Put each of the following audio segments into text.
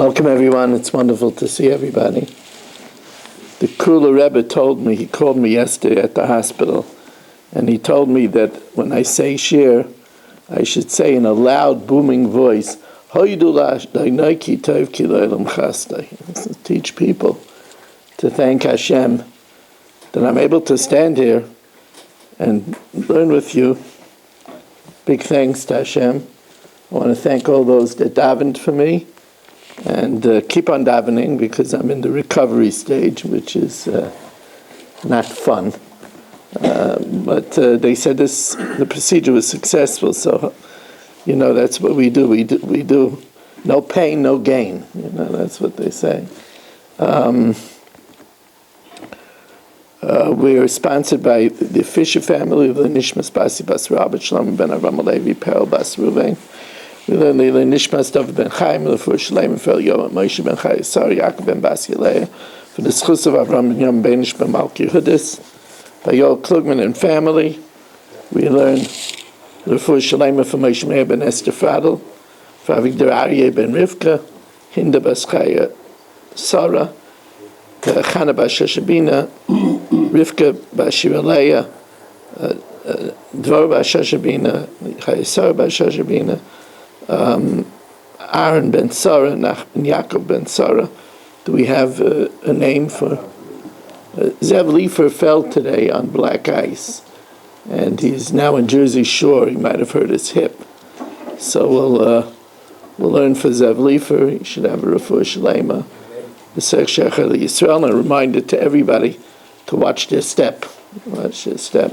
Welcome everyone, it's wonderful to see everybody. The Kula Rebbe told me, he called me yesterday at the hospital, and he told me that when I say shir, I should say in a loud, booming voice, teach people to thank Hashem that I'm able to stand here and learn with you. Big thanks to Hashem. I want to thank all those that davened for me, and keep on davening because I'm in the recovery stage, which is not fun. But they said the procedure was successful, so that's what we do. We do no pain, no gain. That's what they say. We are sponsored by the Fisher family of the Nishmas Basi Bas Rabbi Shalom ben Avram Alevi Perel Bas Ruvain. We learn the Nishmas David ben Chaim, the first Shalem and Fel Yom Moshe ben Chai Sari Yaakov ben Bas Yaleh for the schus of Avram ben Yom Benish ben Malki Hudis by Yoel Klugman and family. We learn the first Shalem for Moshe Meir ben Esther Fadel for Avigdor Aryeh ben Rivka Hinda Bas Chaya Sarah Chana Bas Shashabina Rivka Bas Shiraleya Dvor Bas Shashabina Chaya Sarah Bas Shashabina Aaron ben Sarah, Nachman Yaakov ben Sarah. Do we have a name for? Zev Leifer fell today on black ice, and he's now in Jersey Shore. He might have hurt his hip, so we'll learn for Zev Leifer. He should have a refuah shlema. The Sheikh Yisrael, and a reminder to everybody to watch their step. Watch their step.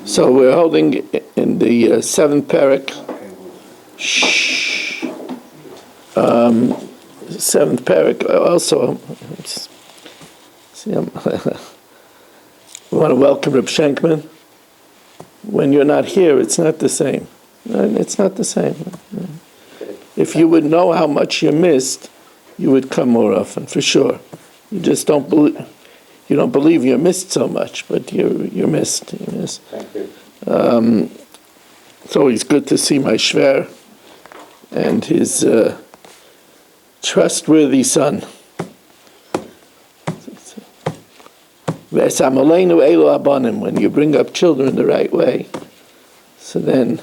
So we're holding in the seventh parak. Seventh parak. Also, we want to welcome Reb Shenkman. When you're not here, it's not the same. It's not the same. If you would know how much you missed, you would come more often, for sure. You just don't believe. You don't believe you missed so much, but you missed. You missed. Thank you. It's always good to see my shver and his trustworthy son. When you bring up children the right way, so then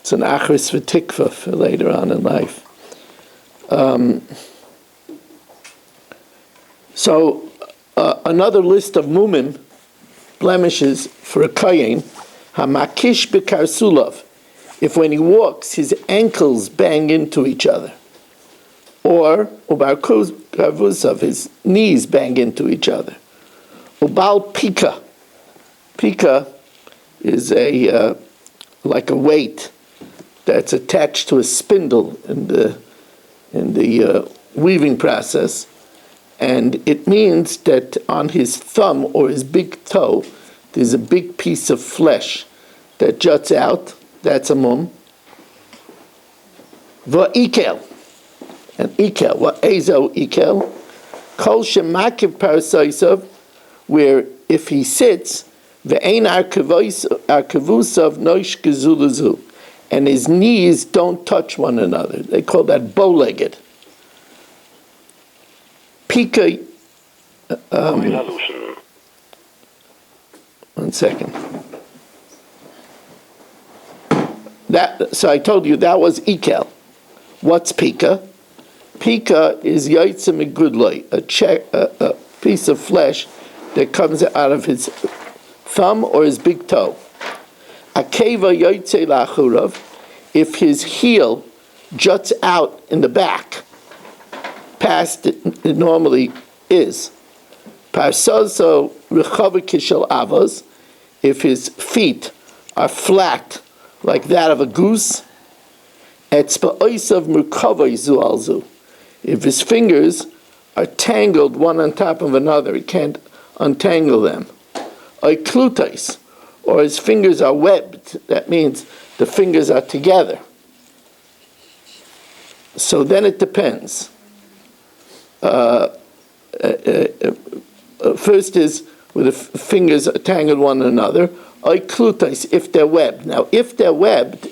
it's an achris v'tikva for later on in life. Another list of mumim, blemishes for a kohen, hamakish b'karsulov, if when he walks his ankles bang into each other, or ubar karvusav, his knees bang into each other. Ubal pika. Pika is like a weight that's attached to a spindle in the weaving process, and it means that on his thumb or his big toe there's a big piece of flesh that juts out. That's a mum. Va'ikel. And ikel. Va'ezo ikel. Kol shemakiv parasaisav, where if he sits, ve'ein arkavusav noish gezulazu, and his knees don't touch one another. They call that bow-legged. Pika. One second. So I told you that was ikel. What's pika? Pika is yaitza megudloi, a piece of flesh that comes out of his thumb or his big toe. Akeva yaitze lachurav, if his heel juts out in the back, past it normally is. Parsozo rechava kishel avos, if his feet are flat like that of a goose. Etzba'oisav murkavai zualzu, if his fingers are tangled one on top of another, he can't untangle them. Oiklutais, or his fingers are webbed, that means the fingers are together. So then it depends. First is where the fingers tangle one another, Oiklutais, if they're webbed. Now, if they're webbed,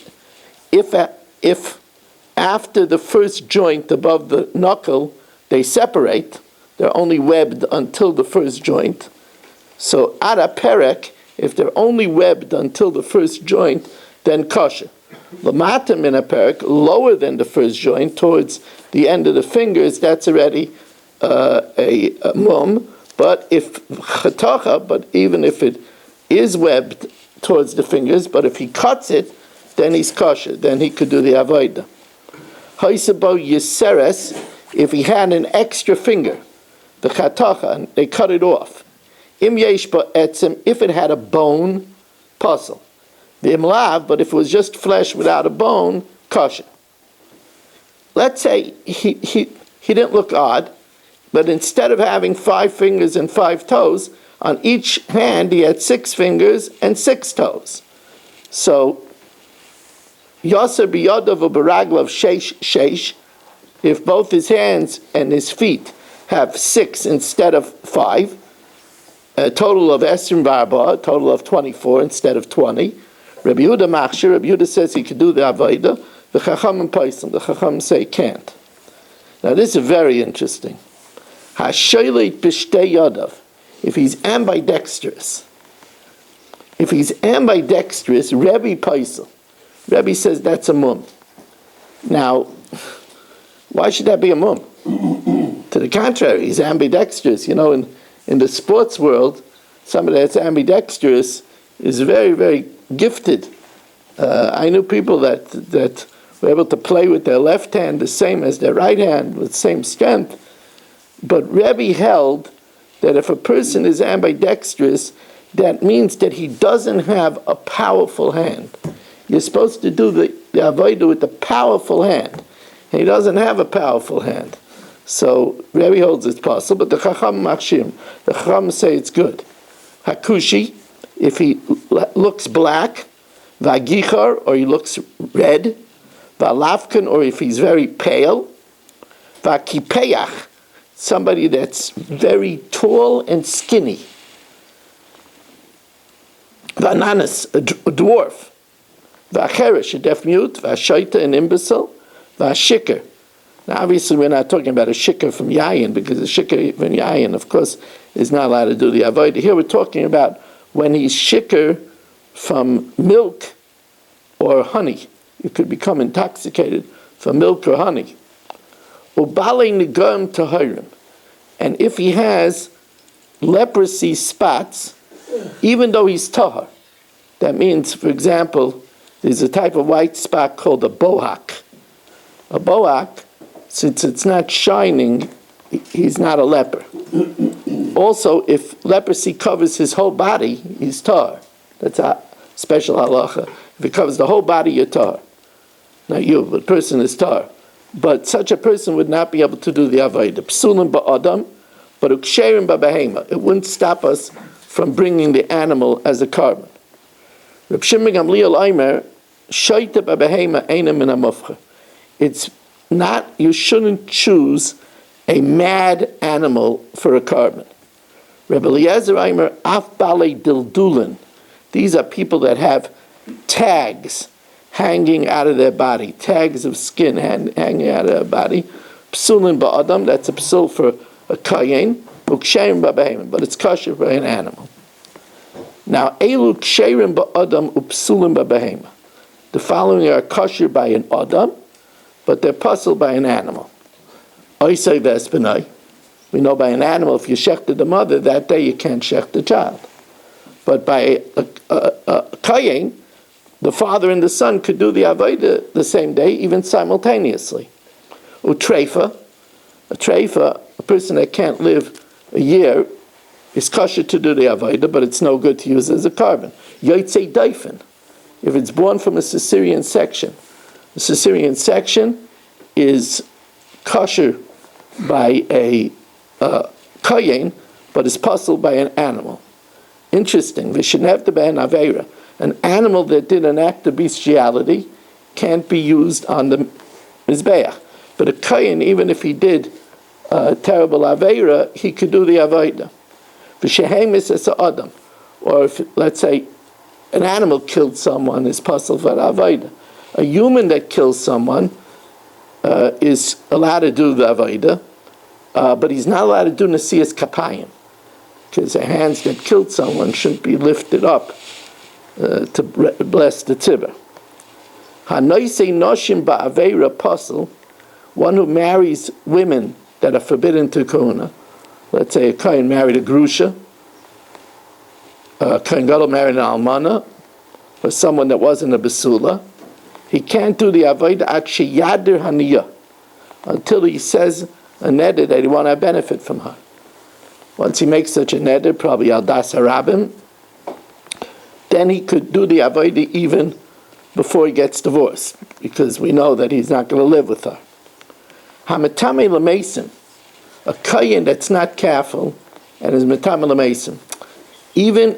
if after the first joint above the knuckle they separate, they're only webbed until the first joint. So ara perek, if they're only webbed until the first joint, then kosher. Lamatim in a perek, lower than the first joint, towards the end of the fingers, that's already a mum. But if chatacha, but even if it is webbed towards the fingers, but if he cuts it, then he's kosher. Then he could do the avodah. Haisabo yiseres, if he had an extra finger, the chatacha, and they cut it off. Im yesh etzem, if it had a bone, puzzle. The imlav, but if it was just flesh without a bone, kosher. Let's say he didn't look odd, but instead of having 5 fingers and 5 toes, on each hand he had 6 fingers and 6 toes. So, Yasser biyadav u'beraglav sheish, if both his hands and his feet have 6 instead of 5, a total of esrim barba, a total of 24 instead of 20. Rabbi Yehuda machshir, Rabbi Yehuda says he could do the avodah. The chacham and paisim, the chacham say can't. Now this is very interesting. Hasholit b'shtei yadav, if he's ambidextrous. If he's ambidextrous, Rebbe paisim. Rebbe says that's a mum. Now, why should that be a mum? To the contrary, he's ambidextrous. You know, in the sports world, somebody that's ambidextrous is very, very gifted. I knew people that were able to play with their left hand the same as their right hand with the same strength. But Rebbe held that if a person is ambidextrous, that means that he doesn't have a powerful hand. You're supposed to do the avodah with a powerful hand. He doesn't have a powerful hand. So Rebbe holds it's possible, but the Chacham Machshim, the Chacham say it's good. Hakushi, if he looks black, Vagichar, or he looks red, Valafkan, or if he's very pale, Vakipeach, somebody that's very tall and skinny, Vananas, a dwarf, Vacheresh, a deaf mute, Vashaita, an imbecile, Vashikr. Now, obviously, we're not talking about a shikr from Yayin, because a shikr from Yayin, of course, is not allowed to do the avodah. Here we're talking about when he's shikr from milk or honey. You could become intoxicated from milk or honey. Ubale negam tahirim. And if he has leprosy spots, even though he's tahar, that means, for example, there's a type of white spot called a bohak. A bohak, since it's not shining, he's not a leper. Also, if leprosy covers his whole body, he's tar. That's a special halacha. If it covers the whole body, you're tar. Not you, but the person is tar. But such a person would not be able to do the avodah. Psulim ba'adam, but uksherim ba'behema. It wouldn't stop us from bringing the animal as a carbon. Reb Shimon Gamliel Aimer, shaita ba'behema eina min hamufcher. It's not, you shouldn't choose a mad animal for a carbon. Rebbe Eliezer Aimer, af bale dildulin. These are people that have tags hanging out of their body, tags of skin hanging out of their body. Psulin ba'adam, that's a psul for a kayin. Uksherim ba'behema, but it's kosher for an animal. Now, elu ksherim ba'adam upsulim ba'behema. The following are kosher by an adam, but they're puzzled by an animal. Oisei vespenai. We know by an animal, if you shechted the mother, that day you can't shech the child. But by a kayin, the father and the son could do the avodah the same day, even simultaneously. Utreifa, a person that can't live a year, is kosher to do the avodah, but it's no good to use it as a carbon. Yotzei daifin, if it's born from a Caesarean section. The Caesarean section is kosher by a kayin, but is puzzled by an animal. Interesting. V'shenevta be'en aveira. An animal that did an act of bestiality can't be used on the mizbeach. But a kayin, even if he did terrible aveira, he could do the avodah. V'shehemis es adam. Or if, let's say, an animal killed someone is pasul for avodah. A human that kills someone is allowed to do the avodah, but he's not allowed to do Nesias Kapayim, because the hands that killed someone shouldn't be lifted up to bless the tzibur. Hanoisei noshim ba'aveira pasul, one who marries women that are forbidden to kahuna. Let's say a kohen married a grusha, a kohen gadol married an almana, or someone that wasn't a besula. He can't do the avodah at sheyadir haniyah, until he says a neder that he want to benefit from her. Once he makes such a neder, probably al das harabim, then he could do the avodah even before he gets divorced, because we know that he's not going to live with her. Hametame l'mesim, a kohen that's not careful and is metame l'mesim. Even,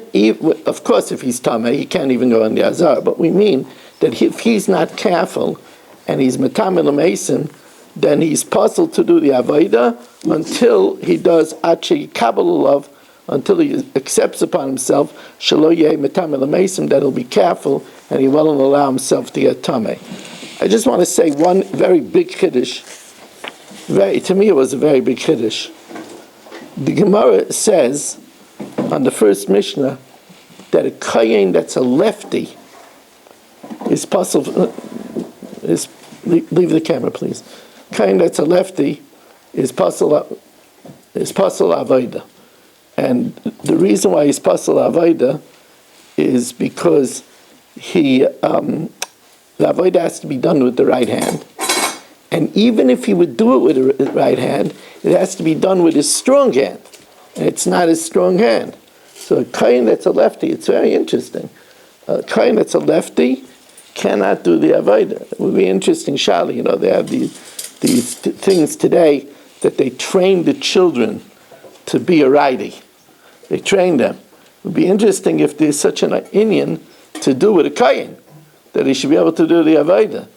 of course, if he's tameh, he can't even go in the azar. But we mean that if he's not careful and he's metame l'mesim, then he's puzzled to do the avodah until he does achi kabbalah, until he accepts upon himself shelo yeh metame l'mesim, that he'll be careful and he won't allow himself to get tameh. I just want to say one very big chiddush. To me, it was a very big chiddush. The Gemara says on the first Mishna that a kohen that's a lefty is puzzled. Leave the camera, please. Kohen that's a lefty is puzzled avodah, and the reason why he's puzzled avodah is because the avodah has to be done with the right hand. And even if he would do it with the right hand, it has to be done with his strong hand. And it's not his strong hand. So a kohen that's a lefty, it's very interesting. A kohen that's a lefty cannot do the avodah. It would be interesting, Shali, they have these things today that they train the children to be a righty. They train them. It would be interesting if there's such an inyan to do with a kohen, that he should be able to do the avodah.